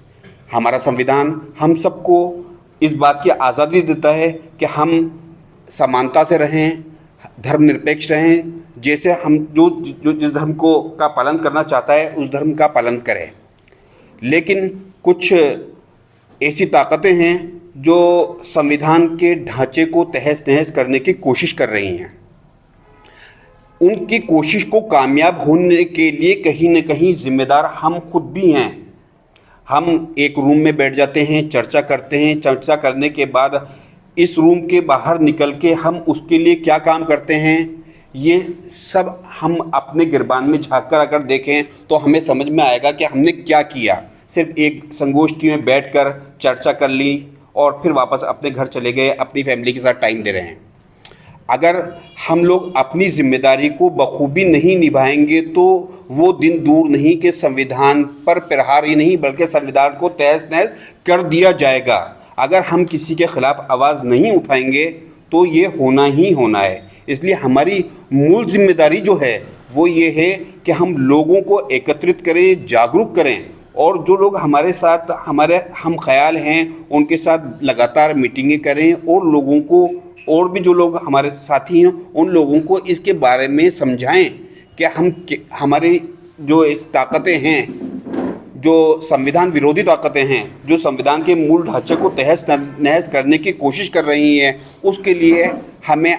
हमारा संविधान हम सबको इस बात की आज़ादी देता है कि हम समानता से रहें, धर्मनिरपेक्ष रहें, जैसे हम जो जिस धर्म का पालन करना चाहता है उस धर्म का पालन करें। लेकिन कुछ ऐसी ताकतें हैं जो संविधान के ढांचे को तहस नहस करने की कोशिश कर रही हैं। उनकी कोशिश को कामयाब होने के लिए कहीं न कहीं जिम्मेदार हम खुद भी हैं। हम एक रूम में बैठ जाते हैं, चर्चा करते हैं, चर्चा करने के बाद इस रूम के बाहर निकल के हम उसके लिए क्या काम करते हैं, ये सब हम अपने गिरबान में झांक कर अगर देखें तो हमें समझ में आएगा कि हमने क्या किया। सिर्फ एक संगोष्ठी में बैठकर चर्चा कर ली और फिर वापस अपने घर चले गए, अपनी फैमिली के साथ टाइम दे रहे हैं। अगर हम लोग अपनी जिम्मेदारी को बखूबी नहीं निभाएंगे तो वो दिन दूर नहीं कि संविधान पर प्रहार ही नहीं बल्कि संविधान को तहस नहस कर दिया जाएगा। अगर हम किसी के ख़िलाफ़ आवाज़ नहीं उठाएंगे तो ये होना ही होना है। इसलिए हमारी मूल जिम्मेदारी जो है वो ये है कि हम लोगों को एकत्रित करें, जागरूक करें और जो लोग हमारे साथ हमारे हम ख्याल हैं उनके साथ लगातार मीटिंगें करें और लोगों को और भी जो लोग हमारे साथी हैं उन लोगों को इसके बारे में समझाएं कि हमारी जो इस ताकतें हैं, जो संविधान विरोधी ताकतें हैं, जो संविधान के मूल ढांचे को तहस नहस करने की कोशिश कर रही हैं, उसके लिए हमें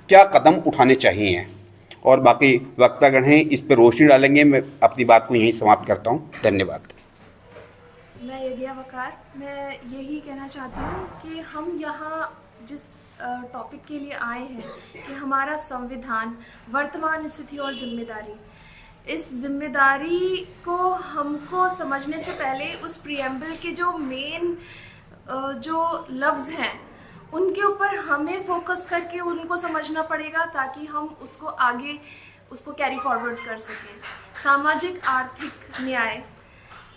क्या कदम उठाने चाहिए। और बाकी वक्तागण हैं इस पर रोशनी डालेंगे। मैं अपनी बात को यहीं समाप्त करता हूँ। धन्यवाद। मैं यदिया वकार, मैं यही कहना चाहती हूँ कि हम यहाँ जिस टॉपिक के लिए आए हैं कि हमारा संविधान, वर्तमान स्थिति और जिम्मेदारी, इस जिम्मेदारी को हमको समझने से पहले उस प्रीएम्बल के जो मेन जो लफ्ज़ हैं उनके ऊपर हमें फोकस करके उनको समझना पड़ेगा ताकि हम उसको आगे उसको कैरी फॉरवर्ड कर सकें। सामाजिक आर्थिक न्याय,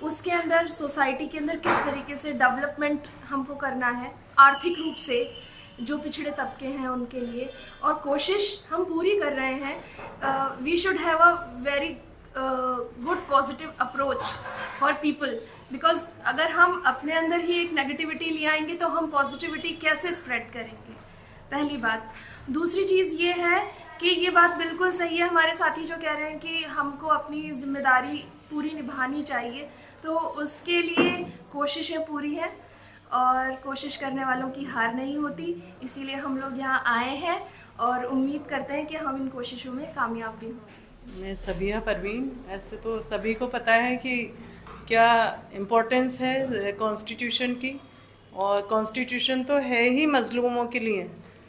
उसके अंदर सोसाइटी के अंदर किस तरीके से डेवलपमेंट हमको करना है, आर्थिक रूप से जो पिछड़े तबके हैं उनके लिए, और कोशिश हम पूरी कर रहे हैं। We should have a very good positive approach for people, because अगर हम अपने अंदर ही एक नेगेटिविटी ले आएंगे तो हम पॉजिटिविटी कैसे स्प्रेड करेंगे, पहली बात। दूसरी चीज़ ये है कि ये बात बिल्कुल सही है, हमारे साथी जो कह रहे हैं कि हमको अपनी जिम्मेदारी पूरी निभानी चाहिए, तो उसके लिए कोशिशें पूरी हैं और कोशिश करने वालों की हार नहीं होती। इसीलिए हम लोग यहाँ आए हैं और उम्मीद करते हैं कि हम इन कोशिशों में कामयाब भी होंगे। मैं सबिया परवीन। ऐसे तो सभी को पता है कि क्या इम्पोर्टेंस है कॉन्स्टिट्यूशन की, और कॉन्स्टिट्यूशन तो है ही मज़लूमों के लिए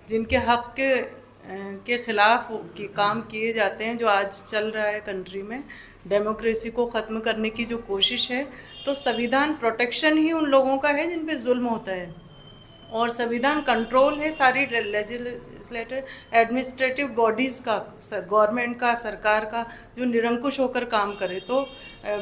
जिनके हक़ के ख़िलाफ़ काम किए जाते हैं। जो आज चल रहा है कंट्री में, डेमोक्रेसी को ख़त्म करने की जो कोशिश है, तो संविधान प्रोटेक्शन ही उन लोगों का है जिन पे जुल्म होता है, और संविधान कंट्रोल है सारी लेजिस्लेटिव एडमिनिस्ट्रेटिव बॉडीज़ का, गवर्नमेंट का, सरकार का, जो निरंकुश होकर काम करे। तो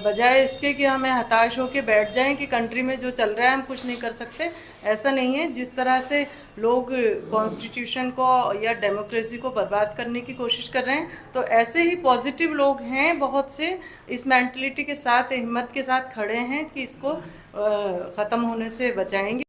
बजाय इसके कि हमें हताश होकर बैठ जाएं कि कंट्री में जो चल रहा है हम कुछ नहीं कर सकते, ऐसा नहीं है। जिस तरह से लोग कॉन्स्टिट्यूशन को या डेमोक्रेसी को बर्बाद करने की कोशिश कर रहे हैं, तो ऐसे ही पॉजिटिव लोग हैं बहुत से, इस मेंटलिटी के साथ, हिम्मत के साथ खड़े हैं कि इसको ख़त्म होने से बचाएंगे।